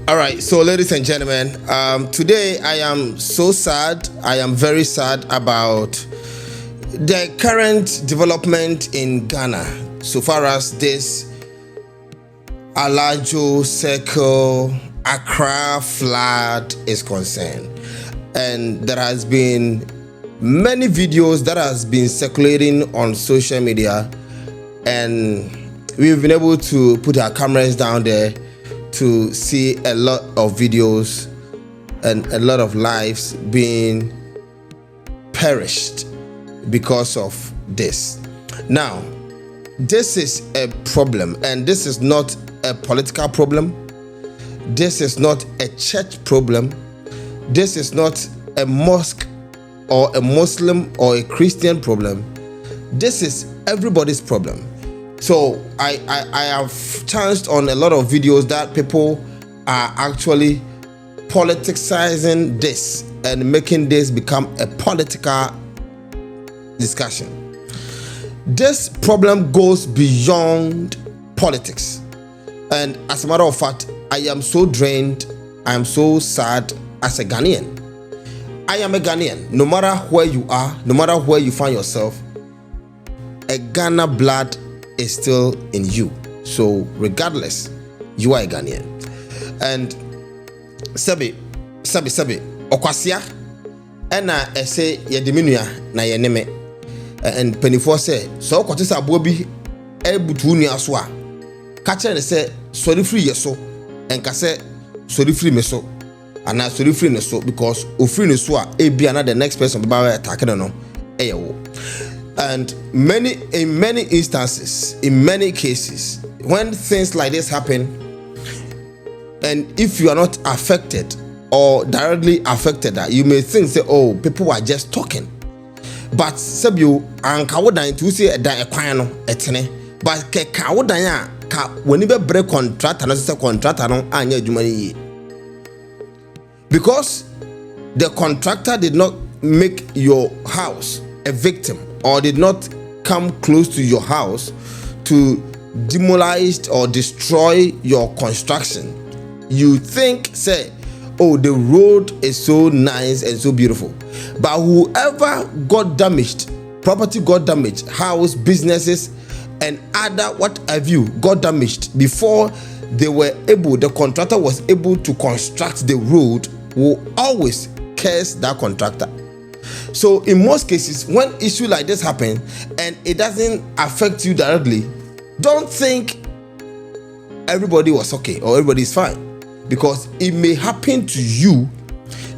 All right, so ladies and gentlemen, today I am so sad. I am very sad about the current development in Ghana so far as this Alajo Circle Accra flood is concerned. And there has been many videos that has been circulating on social media, and we've been able to put our cameras down there to see a lot of videos and a lot of lives being perished because of this. Now, this is a problem, and this is not a political problem. This is not a church problem. This is not a mosque or a Muslim or a Christian problem. This is everybody's problem. So I have chanced on a lot of videos that people are actually politicizing this and making this become a political discussion. This problem goes beyond politics. And as a matter of fact, I am so drained, I am so sad as a Ghanaian. I am a Ghanaian. No matter where you are, no matter where you find yourself, a Ghana blood is still in you. So regardless, you are a Ghanaian. And sabi okwasia ena ese yedemenua na yeneme, and penifo say so kwotisa abo bi ebutu nua so a ka kire ne say sorry free yeso enka say sorry free me so ana sorry free ne so, because ofree ne so a ebi ana the next person be ba attack no eyewo. And in many instances, in many cases, when things like this happen, and if you are not affected or directly affected, you may think, say, oh, people are just talking. But Sabio and Kawodan to say that a quano etene, but Kawodan when you break contract and a contract and your money, because the contractor did not make your house a victim, or did not come close to your house to demolish or destroy your construction. You think, say, oh, the road is so nice and so beautiful. But whoever got damaged, property got damaged, house, businesses, and other what have you got damaged before the contractor was able to construct the road, will always curse that contractor. So in most cases, when issue like this happen and it doesn't affect you directly, don't think everybody was okay or everybody is fine, because it may happen to you,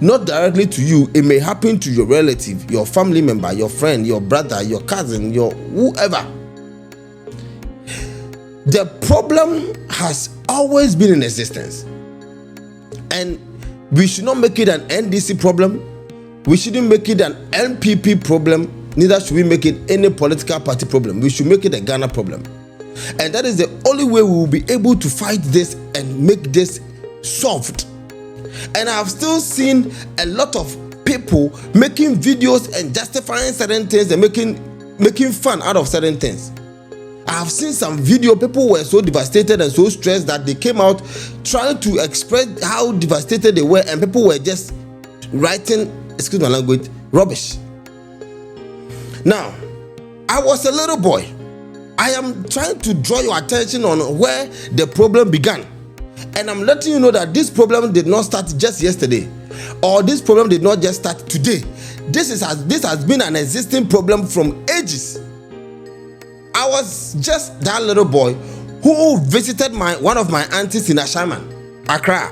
not directly to you. It may happen to your relative, your family member, your friend, your brother, your cousin, your whoever. The problem has always been in existence, and we should not make it an NDC problem. We shouldn't make it an NPP problem, neither should we make it any political party problem. We should make it a Ghana problem. And that is the only way we will be able to fight this and make this solved. And I have still seen a lot of people making videos and justifying certain things and making fun out of certain things. I have seen some video, people were so devastated and so stressed that they came out trying to express how devastated they were, and people were just writing, excuse my language, rubbish. Now, I was a little boy. I am trying to draw your attention on where the problem began. And I'm letting you know that this problem did not start just yesterday, or this problem did not just start today. This has been an existing problem from ages. I was just that little boy who visited one of my aunties in Accra.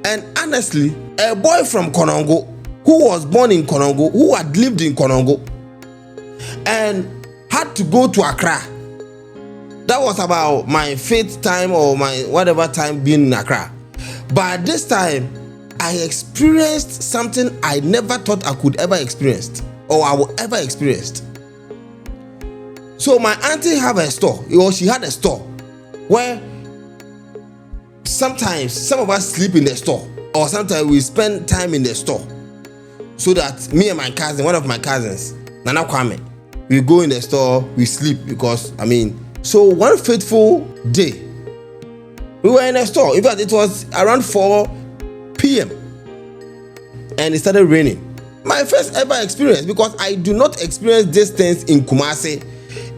And honestly, a boy from Konongo who was born in Konongo, who had lived in Konongo, and had to go to Accra. That was about my 5th time or my whatever time being in Accra. But this time, I experienced something I never thought I could ever experience, or I would ever experience. So my auntie have a store, or she had a store where sometimes some of us sleep in the store, or sometimes we spend time in the store, so that me and my cousin, one of my cousins, Nana Kwame, we go in the store, we sleep, because so one fateful day, We were in a store. In fact, it was around 4 p.m. and it started raining. My first ever experience, because I do not experience these things in Kumasi,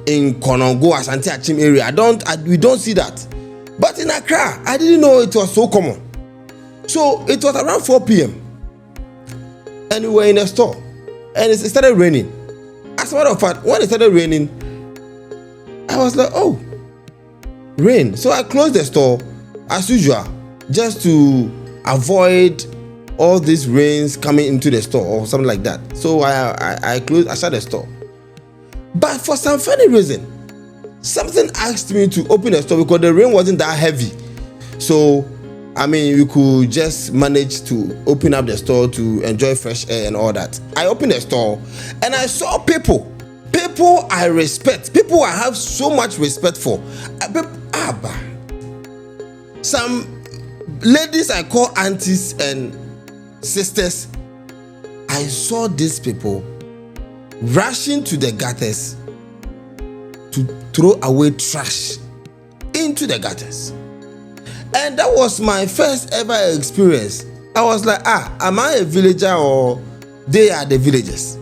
in Konongo, Ashanti Achim area. We don't see that. But in Accra, I didn't know it was so common. So it was around 4 p.m. and we were in a store and it started raining. As a matter of fact, when it started raining, I was like, oh, rain. So I closed the store as usual, just to avoid all these rains coming into the store or something like that. So I shut the store. But for some funny reason, something asked me to open the store because the rain wasn't that heavy. So I mean, we could just manage to open up the store to enjoy fresh air and all that. I opened the store and I saw people I respect, people I have so much respect for. Some ladies I call aunties and sisters. I saw these people rushing to the gutters to throw away trash into the gutters. And that was my first ever experience. I was like, am I a villager or they are the villagers?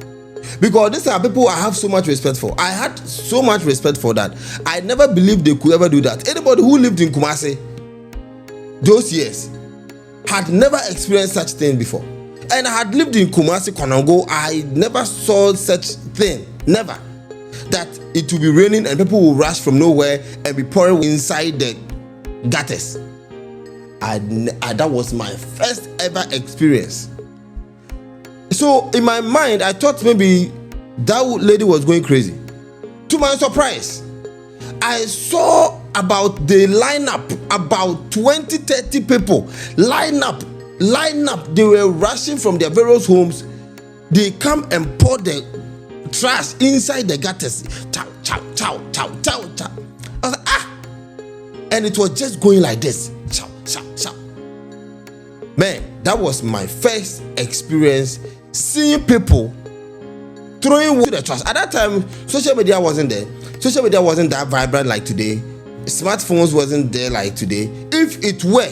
Because these are people I have so much respect for. I had so much respect for that. I never believed they could ever do that. Anybody who lived in Kumasi those years had never experienced such thing before. And I had lived in Kumasi, Konongo. I never saw such thing. Never. That it will be raining and people will rush from nowhere and be pouring inside the gutters. That was my first ever experience. So in my mind, I thought maybe that lady was going crazy. To my surprise, I saw about the lineup, about 20-30 people line up. They were rushing from their various homes. They come and pour the trash inside the gutters. Chow, chow, chow, chow, chow, chow. I was like, and it was just going like this. Chow, chow, chow. Man, that was my first experience seeing people throwing away the trash. At that time, social media wasn't there. Social media wasn't that vibrant like today. Smartphones wasn't there like today. If it were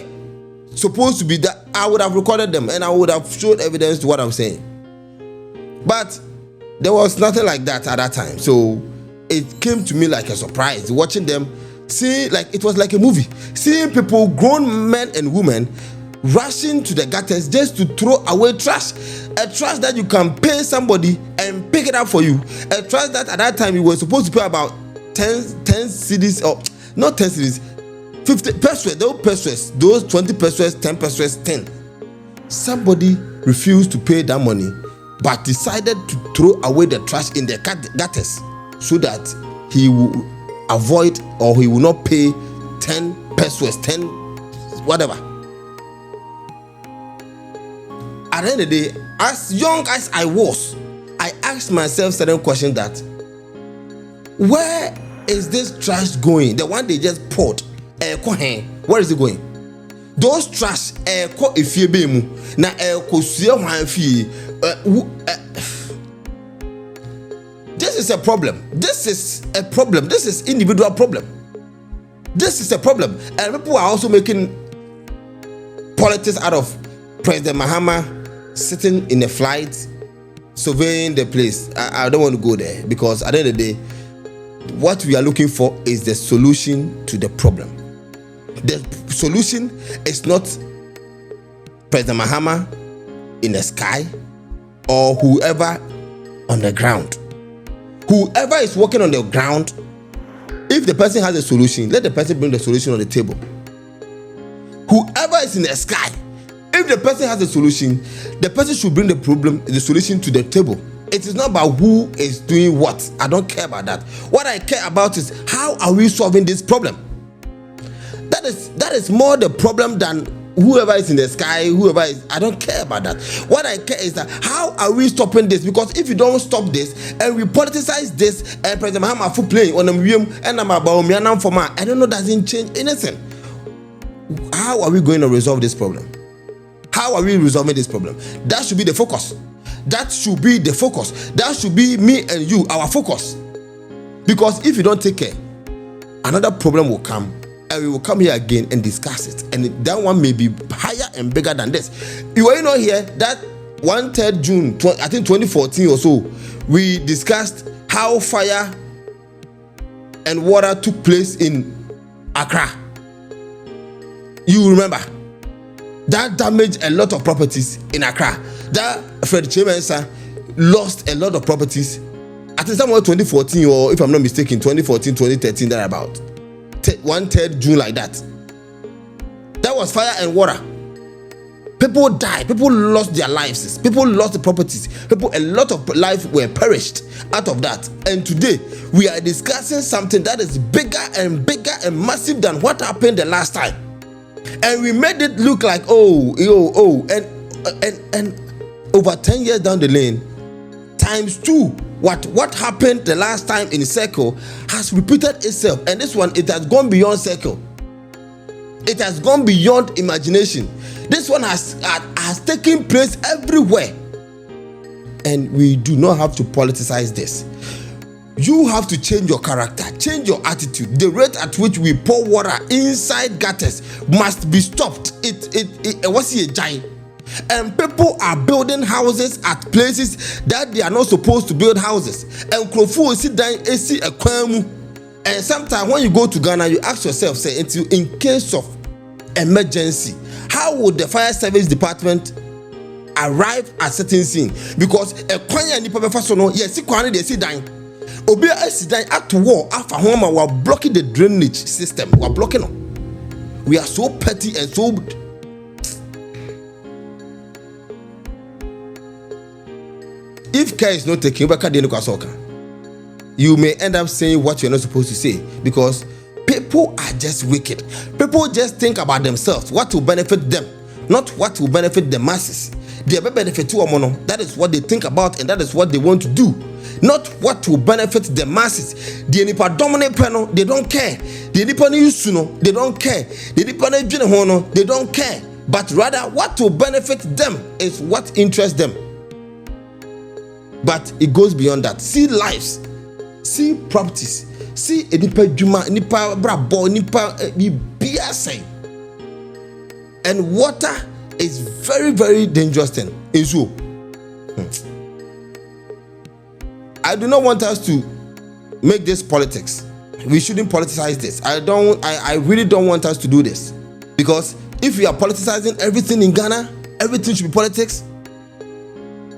supposed to be that, I would have recorded them and I would have showed evidence to what I'm saying. But there was nothing like that at that time. So it came to me like a surprise watching them, seeing, like it was like a movie, seeing people, grown men and women, rushing to the gutters just to throw away trash. A trash that you can pay somebody and pick it up for you. A trash that at that time you were supposed to pay about 10 cedis, or not 10 cedis, 50 pesos, those 20 pesos, 10 pesos, 10. Somebody refused to pay that money but decided to throw away the trash in the gutters so that he will avoid, or he will not pay 10 pesos, 10 whatever. At the end of the day, as young as I was, I asked myself certain questions that, where is this trash going? The one they just poured, where is it going? Those trash, this is a problem. This is a problem. This is individual problem. This is a problem. And people are also making politics out of President Mahama sitting in a flight, surveying the place. I don't want to go there, because at the end of the day, what we are looking for is the solution to the problem. The solution is not President Mahama in the sky or whoever on the ground. Whoever is working on the ground, if the person has a solution, let the person bring the solution on the table. Whoever is in the sky, if the person has a solution, the person should bring the solution to the table. It is not about who is doing what. I don't care about that. What I care about is, how are we solving this problem? That is more the problem than whoever is in the sky, I don't care about that. What I care is that, how are we stopping this? Because if you don't stop this and we politicize this, and President Mahama for playing on the and I'm about me and I'm for my, I don't know, doesn't change anything. How are we going to resolve this problem? How are we resolving this problem? That should be the focus. That should be the focus. That should be me and you, our focus. Because if you don't take care, another problem will come and we will come here again and discuss it. And that one may be higher and bigger than this. You were not here that 1/3 June, I think 2014 or so, we discussed how fire and water took place in Accra. You remember? That damaged a lot of properties in Accra. That Fred Chimensa lost a lot of properties. I think somewhere 2014, or if I'm not mistaken, 2014, 2013, that about 1/3 June like that. That was fire and water. People died. People lost their lives. People lost the properties. A lot of lives were perished out of that. And today we are discussing something that is bigger and massive than what happened the last time. And we made it look like and over 10 years down the lane, times 2. What happened the last time in Circle has repeated itself, and this one, it has gone beyond Circle. It has gone beyond imagination. This one has taken place everywhere, and we do not have to politicize this. You have to change your character, change your attitude. The rate at which we pour water inside gutters must be stopped. It was a giant. And people are building houses at places that they are not supposed to build houses. And Krofo sit down and see a kwamu. And sometimes when you go to Ghana, you ask yourself, say, in case of emergency, how would the fire service department arrive at certain scene? Because a kwanya ni papa so no, yes, kwani they sit down. Obi a sit down at war after home, we are blocking the drainage system. We are blocking them. We are so petty and so. If care is not taken, you may end up saying what you're not supposed to say, because people are just wicked. People just think about themselves, what will benefit them, not what will benefit the masses. They benefit to a that is what they think about, and that is what they want to do, not what will benefit the masses. The nipa dominant panel, they don't care. The nipa yusuno, they don't care. The nipa hono, they don't care. But rather, what will benefit them is what interests them. But it goes beyond that. See lives, see properties, see nipa juma, nipa brabo, nipa biase. And water is very, very dangerous thing. I do not want us to make this politics. We shouldn't politicize this. I really don't want us to do this, because if we are politicizing everything in Ghana, everything should be politics,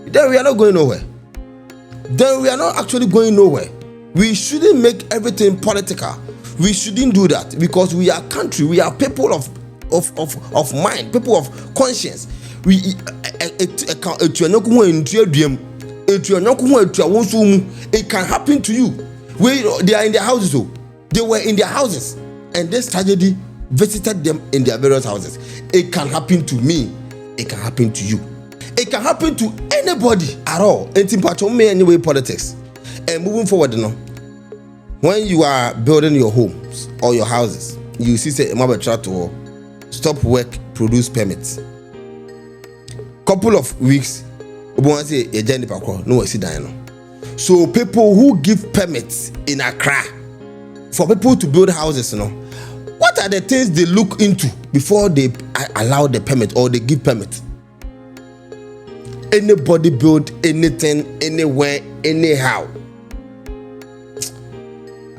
then we are not going nowhere. Then we are not actually going nowhere. We shouldn't make everything political. We shouldn't do that, because we are country. We are people of mind, people of conscience. It can happen to you. They are in their houses. They were in their houses, and this tragedy visited them in their various houses. It can happen to me. It can happen to you. It can happen to anybody at all. Anyway, politics. And moving forward, when you are building your homes or your houses, you see say to stop work, produce permits. Couple of weeks, so people who give permits in Accra for people to build houses, what are the things they look into before they allow the permit or they give permit? Anybody build anything, anywhere, anyhow.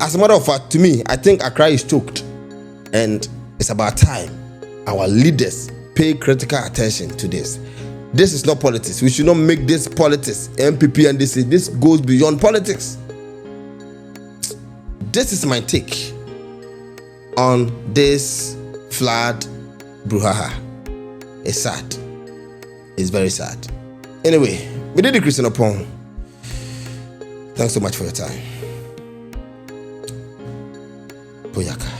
As a matter of fact, to me, I think Accra is choked, and it's about time our leaders pay critical attention to this. This is not politics. We should not make this politics. MPP and this goes beyond politics. This is my take on this flood brouhaha. It's sad. It's very sad. Anyway, we did the Christian upon. Thanks so much for your time. Boyaka.